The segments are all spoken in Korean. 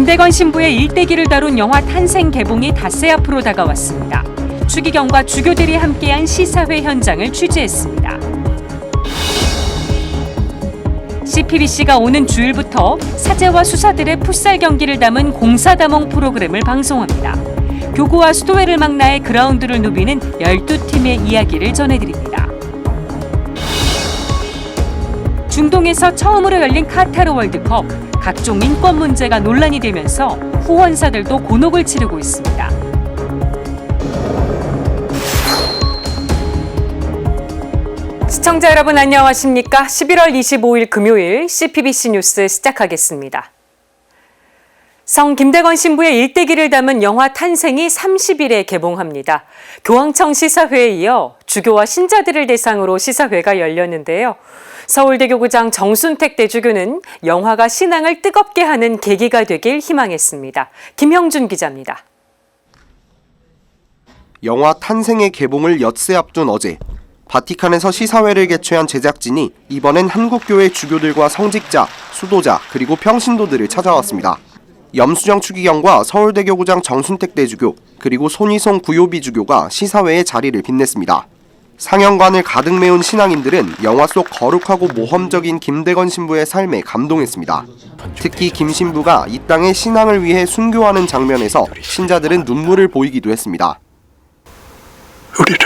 김대건 신부의 일대기를 다룬 영화 탄생 개봉이 닷새 앞으로 다가왔습니다. 추기경과 주교들이 함께한 시사회 현장을 취재했습니다. CPBC가 오는 주일부터 사제와 수사들의 풋살 경기를 담은 공사다몽 프로그램을 방송합니다. 교구와 수도회를 망라해 그라운드를 누비는 12팀의 이야기를 전해드립니다. 중동에서 처음으로 열린 카타르 월드컵, 각종 인권 문제가 논란이 되면서 후원사들도 곤혹을 치르고 있습니다. 시청자 여러분 안녕하십니까? 11월 25일 금요일 CPBC 뉴스 시작하겠습니다. 성 김대건 신부의 일대기를 담은 영화 탄생이 30일에 개봉합니다. 교황청 시사회에 이어 주교와 신자들을 대상으로 시사회가 열렸는데요. 서울대교구장 정순택 대주교는 영화가 신앙을 뜨겁게 하는 계기가 되길 희망했습니다. 김형준 기자입니다. 영화 탄생의 개봉을 엿새 앞둔 어제, 바티칸에서 시사회를 개최한 제작진이 이번엔 한국교회 주교들과 성직자, 수도자, 그리고 평신도들을 찾아왔습니다. 염수정 추기경과 서울대교구장 정순택 대주교, 그리고 손희송 구요비 주교가 시사회에 자리를 빛냈습니다. 상영관을 가득 메운 신앙인들은 영화 속 거룩하고 모험적인 김대건 신부의 삶에 감동했습니다. 특히 김 신부가 이 땅의 신앙을 위해 순교하는 장면에서 신자들은 눈물을 보이기도 했습니다. 우리를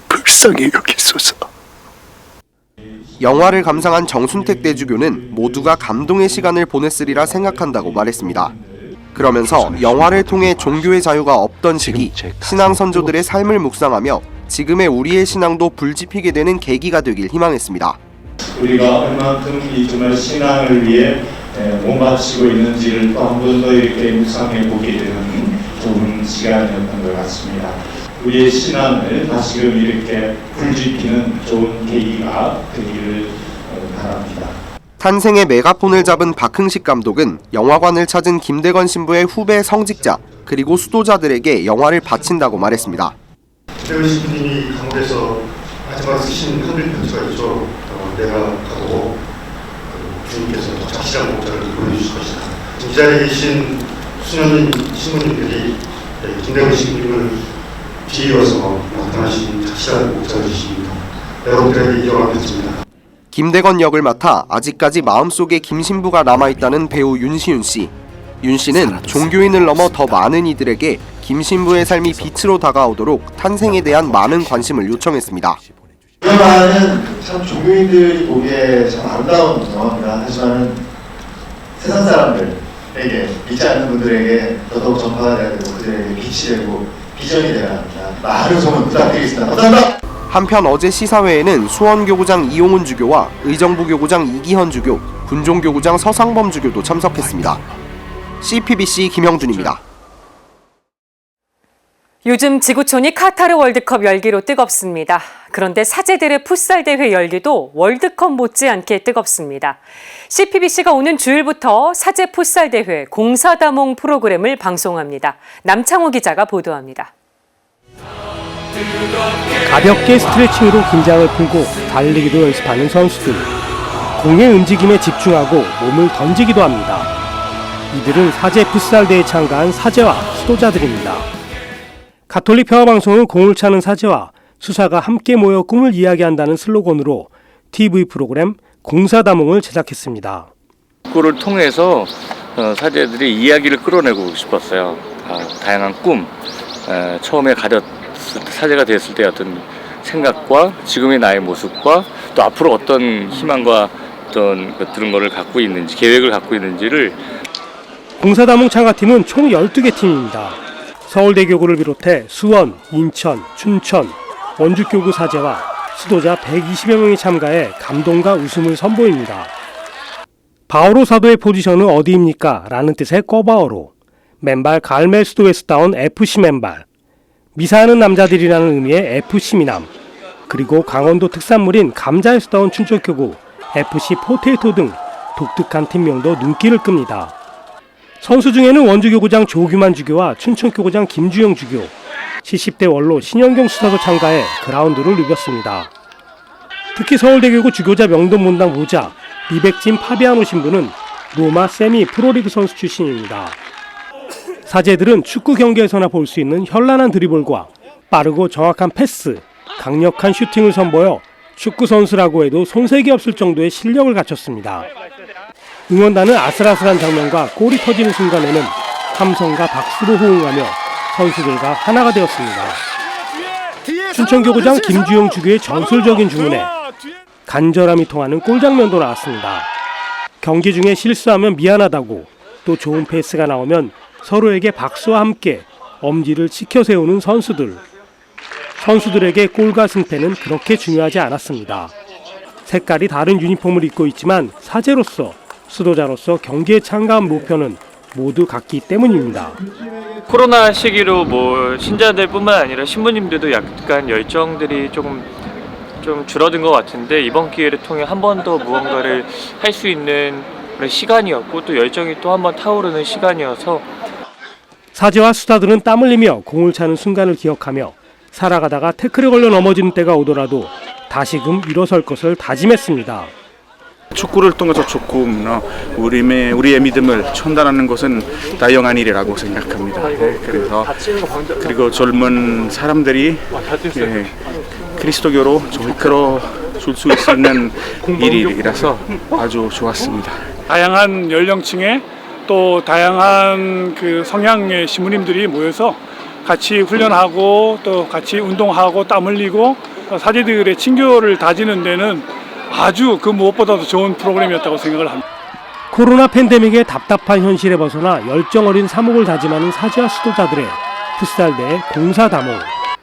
불쌍히 여기소서. 영화를 감상한 정순택 대주교는 모두가 감동의 시간을 보냈으리라 생각한다고 말했습니다. 그러면서 영화를 통해 종교의 자유가 없던 시기, 신앙 선조들의 삶을 묵상하며 지금의 우리의 신앙도 불지피게 되는 계기가 되길 희망했습니다. 우리가 얼만큼 이 정말 신앙을 위해 몸바치고 있는지를 또 한 번 더 이렇게 묵상해 보게 되는 좋은 시간이었던 것 같습니다. 우리의 신앙을 다시금 이렇게 불지피는 좋은 계기가 되기를 바랍니다. 탄생의 메가폰을 잡은 박흥식 감독은 영화관을 찾은 김대건 신부의 후배 성직자 그리고 수도자들에게 영화를 바친다고 말했습니다. 김대건 신부님이 감옥에서 마지막으로 쓰신 한글 편지가 있죠. 내가 가고 주님께서 더 착실한 목자를 보여주실 것이다. 이 자리에 계신 수많은 신부님들이 김대건 신부님을 뒤이어서 나타나신 착실한 목자이십니다. 여러분들에게 이 영화 편지입니다. 김대건 역을 맡아 아직까지 마음속에 김 신부가 남아있다는 배우 윤시윤 씨. 윤 씨는 종교인을 넘어 더 많은 이들에게 김 신부의 삶이 빛으로 다가오도록 탄생에 대한 많은 관심을 요청했습니다. 이 영화는 참 종교인들이 보기에 참 아름다운 영화입니다. 하지만 세상 사람들에게, 믿지 않는 분들에게 더더욱 전파가 돼야 되고 그들에게 빛이 되고 비전이 되어야 합니다. 많은 소문 부탁드리겠습니다. 감사합니다. 한편 어제 시사회에는 수원교구장 이용훈 주교와 의정부교구장 이기현 주교, 군종교구장 서상범 주교도 참석했습니다. CPBC 김형준입니다. 요즘 지구촌이 카타르 월드컵 열기로 뜨겁습니다. 그런데 사제들의 풋살 대회 열기도 월드컵 못지않게 뜨겁습니다. CPBC가 오는 주일부터 사제 풋살 대회 공사다몽 프로그램을 방송합니다. 남창호 기자가 보도합니다. 가볍게 스트레칭으로 긴장을 풀고 달리기도 연습하는 선수들. 공의 움직임에 집중하고 몸을 던지기도 합니다. 이들은 사제 풋살대에 참가한 사제와 수도자들입니다. 가톨릭 평화방송은 공을 차는 사제와 수사가 함께 모여 꿈을 이야기한다는 슬로건으로 TV 프로그램 공사다몽을 제작했습니다. 그거를 통해서 사제들이 이야기를 끌어내고 싶었어요. 다양한 꿈, 처음에 사제가 됐을 때 어떤 생각과 지금의 나의 모습과 또 앞으로 어떤 희망과 어떤 그런 거를 갖고 있는지, 계획을 갖고 있는지를. 공사다몽 참가팀은 총 12개 팀입니다. 서울대교구를 비롯해 수원, 인천, 춘천, 원주교구 사제와 수도자 120여 명이 참가해 감동과 웃음을 선보입니다. 바오로 사도의 포지션은 어디입니까? 라는 뜻의 꺼바오로, 맨발 갈멜 수도에서 따온 FC 맨발, 미사하는 남자들이라는 의미의 FC 미남, 그리고 강원도 특산물인 감자에서 따온 춘천교구 FC 포테이토 등 독특한 팀명도 눈길을 끕니다. 선수 중에는 원주교구장 조규만 주교와 춘천교구장 김주영 주교, 70대 원로 신현경 수사도 참가해 그라운드를 누볐습니다. 특히 서울대교구 주교자 명동문당 모자 리백진 파비아노 신부는 로마 세미 프로리그 선수 출신입니다. 사제들은 축구 경기에서나 볼 수 있는 현란한 드리블과 빠르고 정확한 패스, 강력한 슈팅을 선보여 축구 선수라고 해도 손색이 없을 정도의 실력을 갖췄습니다. 응원단은 아슬아슬한 장면과 골이 터지는 순간에는 함성과 박수로 호응하며 선수들과 하나가 되었습니다. 춘천교구장 김주영 주교의 전술적인 주문에 간절함이 통하는 골 장면도 나왔습니다. 경기 중에 실수하면 미안하다고, 또 좋은 패스가 나오면 서로에게 박수와 함께 엄지를 치켜 세우는 선수들. 선수들에게 골과 승패는 그렇게 중요하지 않았습니다. 색깔이 다른 유니폼을 입고 있지만 사제로서, 수도자로서 경기에 참가한 목표는 모두 같기 때문입니다. 코로나 시기로 신자들뿐만 아니라 신부님들도 약간 열정들이 좀 줄어든 것 같은데, 이번 기회를 통해 한 번 더 무언가를 할 수 있는 그런 시간이었고, 또 열정이 또 한 번 타오르는 시간이어서 사제와 수다들은 땀 흘리며 공을 차는 순간을 기억하며 살아가다가 태클에 걸려 넘어지는 때가 오더라도 다시금 일어설 것을 다짐했습니다. 축구를 통해서 조금 우리의 믿음을 전달하는 것은 다양한 일이라고 생각합니다. 그래서 그리고 젊은 사람들이 그리스도교로 이끌어 줄 수 있는 일이라서 아주 좋았습니다. 다양한 연령층의 또 다양한 그 성향의 신부님들이 모여서 같이 훈련하고 또 같이 운동하고 땀 흘리고 사제들의 친교를 다지는 데는 아주 그 무엇보다도 좋은 프로그램이었다고 생각을 합니다. 코로나 팬데믹의 답답한 현실에 벗어나 열정 어린 사목을 다짐하는 사제와 수도자들의 풋살대회 공사다몽.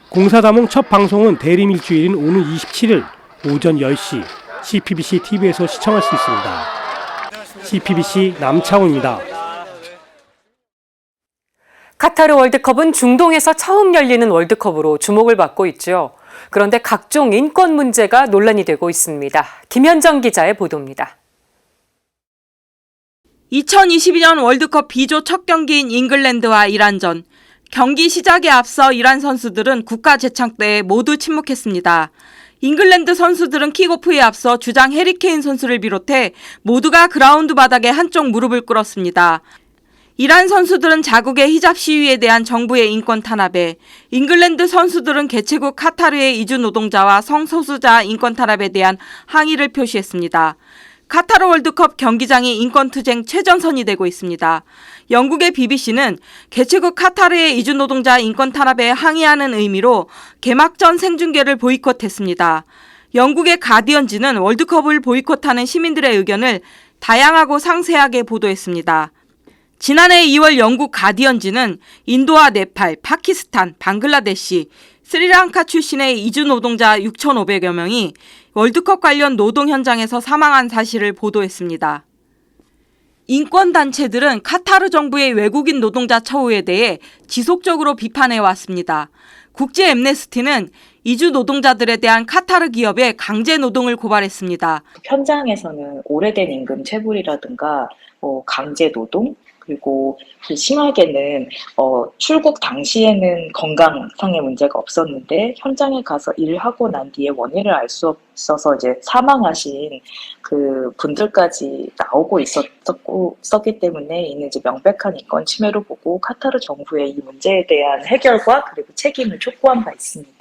공사다몽 첫 방송은 대림 일주일인 오는 27일 오전 10시 CPBC TV에서 시청할 수 있습니다. CPBC 남창호입니다. 카타르 월드컵은 중동에서 처음 열리는 월드컵으로 주목을 받고 있죠. 그런데 각종 인권 문제가 논란이 되고 있습니다. 김현정 기자의 보도입니다. 2022년 월드컵 B조 첫 경기인 잉글랜드와 이란전. 경기 시작에 앞서 이란 선수들은 국가 재창대에 모두 침묵했습니다. 잉글랜드 선수들은 킥오프에 앞서 주장 해리케인 선수를 비롯해 모두가 그라운드 바닥에 한쪽 무릎을 꿇었습니다. 이란 선수들은 자국의 히잡 시위에 대한 정부의 인권 탄압에, 잉글랜드 선수들은 개최국 카타르의 이주 노동자와 성소수자 인권 탄압에 대한 항의를 표시했습니다. 카타르 월드컵 경기장이 인권투쟁 최전선이 되고 있습니다. 영국의 BBC는 개최국 카타르의 이주 노동자 인권 탄압에 항의하는 의미로 개막전 생중계를 보이콧했습니다. 영국의 가디언지는 월드컵을 보이콧하는 시민들의 의견을 다양하고 상세하게 보도했습니다. 지난해 2월 영국 가디언지는 인도와 네팔, 파키스탄, 방글라데시, 스리랑카 출신의 이주 노동자 6,500여 명이 월드컵 관련 노동 현장에서 사망한 사실을 보도했습니다. 인권단체들은 카타르 정부의 외국인 노동자 처우에 대해 지속적으로 비판해왔습니다. 국제 엠네스티는 이주 노동자들에 대한 카타르 기업의 강제 노동을 고발했습니다. 현장에서는 오래된 임금 체불이라든가 강제 노동, 그리고 심하게는 출국 당시에는 건강상의 문제가 없었는데 현장에 가서 일을 하고 난 뒤에 원인을 알 수 없어서 이제 사망하신 그 분들까지 나오고 있었기 때문에 이는 이제 명백한 인권 침해로 보고 카타르 정부의 이 문제에 대한 해결과 그리고 책임을 촉구한 바 있습니다.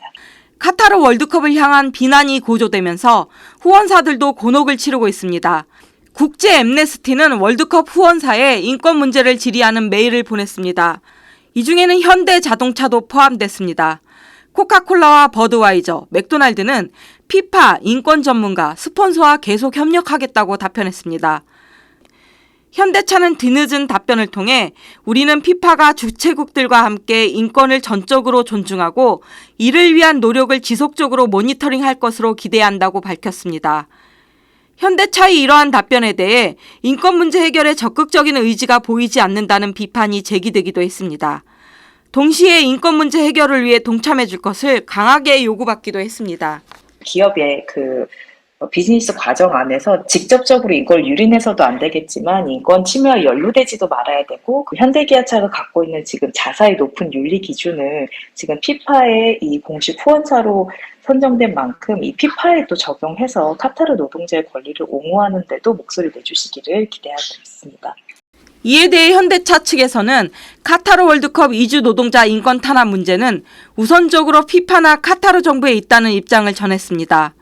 카타르 월드컵을 향한 비난이 고조되면서 후원사들도 곤혹을 치르고 있습니다. 국제 엠네스티는 월드컵 후원사에 인권 문제를 질의하는 메일을 보냈습니다. 이 중에는 현대 자동차도 포함됐습니다. 코카콜라와 버드와이저, 맥도날드는 피파 인권 전문가, 스폰서와 계속 협력하겠다고 답변했습니다. 현대차는 뒤늦은 답변을 통해 우리는 피파가 주최국들과 함께 인권을 전적으로 존중하고 이를 위한 노력을 지속적으로 모니터링할 것으로 기대한다고 밝혔습니다. 현대차의 이러한 답변에 대해 인권 문제 해결에 적극적인 의지가 보이지 않는다는 비판이 제기되기도 했습니다. 동시에 인권 문제 해결을 위해 동참해 줄 것을 강하게 요구받기도 했습니다. 기업의 그 비즈니스 과정 안에서 직접적으로 이걸 유린해서도 안 되겠지만 인권 침해와 연루되지도 말아야 되고 그 현대기아차가 갖고 있는 지금 자사의 높은 윤리 기준을 지금 피파의 이 공식 후원사로 선정된 만큼 이 피파에도 적용해서 카타르 노동자의 권리를 옹호하는 데도 목소리 내주시기를 기대하고 있습니다. 이에 대해 현대차 측에서는 카타르 월드컵 이주 노동자 인권 탄압 문제는 우선적으로 피파나 카타르 정부에 있다는 입장을 전했습니다.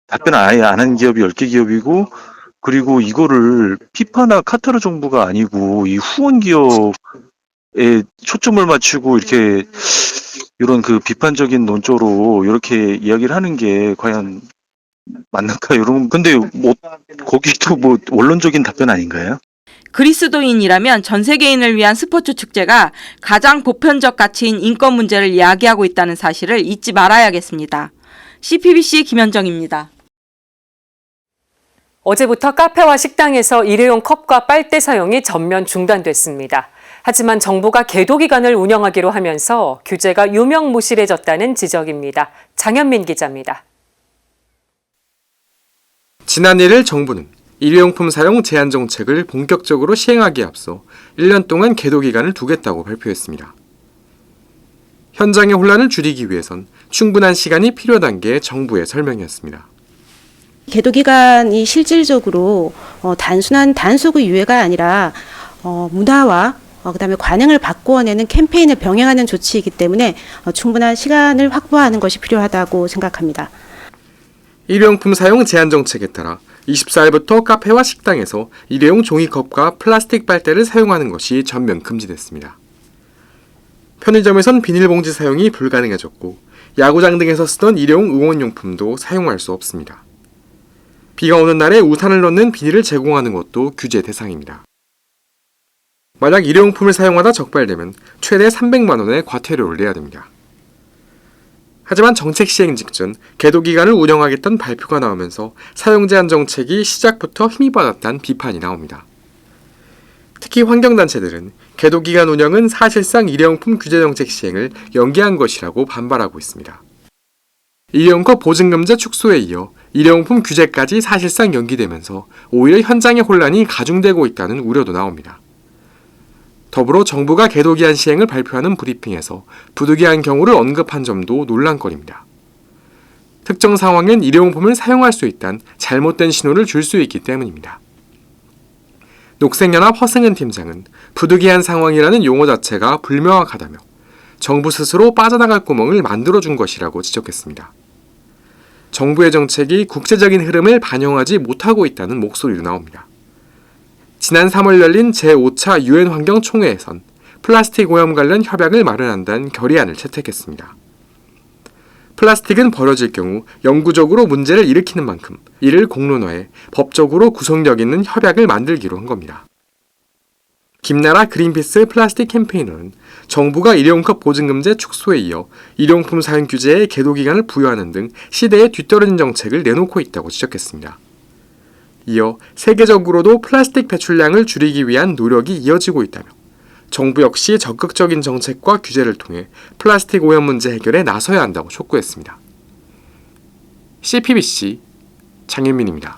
답변 아예 안 한 기업이 10개 기업이고, 그리고 이거를 피파나 카타르 정부가 아니고 이 후원 기업에 초점을 맞추고 이렇게 이런 그 비판적인 논조로 이렇게 이야기를 하는 게 과연 맞는가요? 여러분, 근데 뭐 거기도 뭐 원론적인 답변 아닌가요? 그리스도인이라면 전 세계인을 위한 스포츠 축제가 가장 보편적 가치인 인권 문제를 이야기하고 있다는 사실을 잊지 말아야겠습니다. CPBC 김현정입니다. 어제부터 카페와 식당에서 일회용 컵과 빨대 사용이 전면 중단됐습니다. 하지만 정부가 계도 기간을 운영하기로 하면서 규제가 유명무실해졌다는 지적입니다. 장현민 기자입니다. 지난 1일 정부는 일회용품 사용 제한 정책을 본격적으로 시행하기에 앞서 1년 동안 계도 기간을 두겠다고 발표했습니다. 현장의 혼란을 줄이기 위해선 충분한 시간이 필요하다는 게 정부의 설명이었습니다. 계도 기간이 실질적으로 단순한 단속의 유예가 아니라 문화와 그다음에 관행을 바꾸어내는 캠페인을 병행하는 조치이기 때문에 충분한 시간을 확보하는 것이 필요하다고 생각합니다. 일회용품 사용 제한 정책에 따라 24일부터 카페와 식당에서 일회용 종이컵과 플라스틱 빨대를 사용하는 것이 전면 금지됐습니다. 편의점에선 비닐봉지 사용이 불가능해졌고 야구장 등에서 쓰던 일회용 응원용품도 사용할 수 없습니다. 비가 오는 날에 우산을 넣는 비닐을 제공하는 것도 규제 대상입니다. 만약 일회용품을 사용하다 적발되면 최대 300만 원의 과태료를 내야 됩니다. 하지만 정책 시행 직전 계도 기간을 운영하겠다는 발표가 나오면서 사용 제한 정책이 시작부터 힘이 받았다는 비판이 나옵니다. 특히 환경단체들은 계도 기간 운영은 사실상 일회용품 규제 정책 시행을 연기한 것이라고 반발하고 있습니다. 일회용컵 보증금제 축소에 이어 일회용품 규제까지 사실상 연기되면서 오히려 현장의 혼란이 가중되고 있다는 우려도 나옵니다. 더불어 정부가 계도 기한 시행을 발표하는 브리핑에서 부득이한 경우를 언급한 점도 논란거리입니다. 특정 상황엔 일회용품을 사용할 수 있다는 잘못된 신호를 줄 수 있기 때문입니다. 녹색연합 허승은 팀장은 부득이한 상황이라는 용어 자체가 불명확하다며 정부 스스로 빠져나갈 구멍을 만들어준 것이라고 지적했습니다. 정부의 정책이 국제적인 흐름을 반영하지 못하고 있다는 목소리도 나옵니다. 지난 3월 열린 제5차 유엔 환경총회에선 플라스틱 오염 관련 협약을 마련한다는 결의안을 채택했습니다. 플라스틱은 버려질 경우 영구적으로 문제를 일으키는 만큼 이를 공론화해 법적으로 구속력 있는 협약을 만들기로 한 겁니다. 김나라 그린피스 플라스틱 캠페이너는 정부가 일회용컵 보증금제 축소에 이어 일회용품 사용 규제에 계도 기간을 부여하는 등 시대에 뒤떨어진 정책을 내놓고 있다고 지적했습니다. 이어 세계적으로도 플라스틱 배출량을 줄이기 위한 노력이 이어지고 있다며 정부 역시 적극적인 정책과 규제를 통해 플라스틱 오염 문제 해결에 나서야 한다고 촉구했습니다. CPBC 장현민입니다.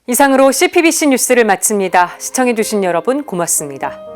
이상으로 CPBC 뉴스를 마칩니다. 시청해주신 여러분 고맙습니다.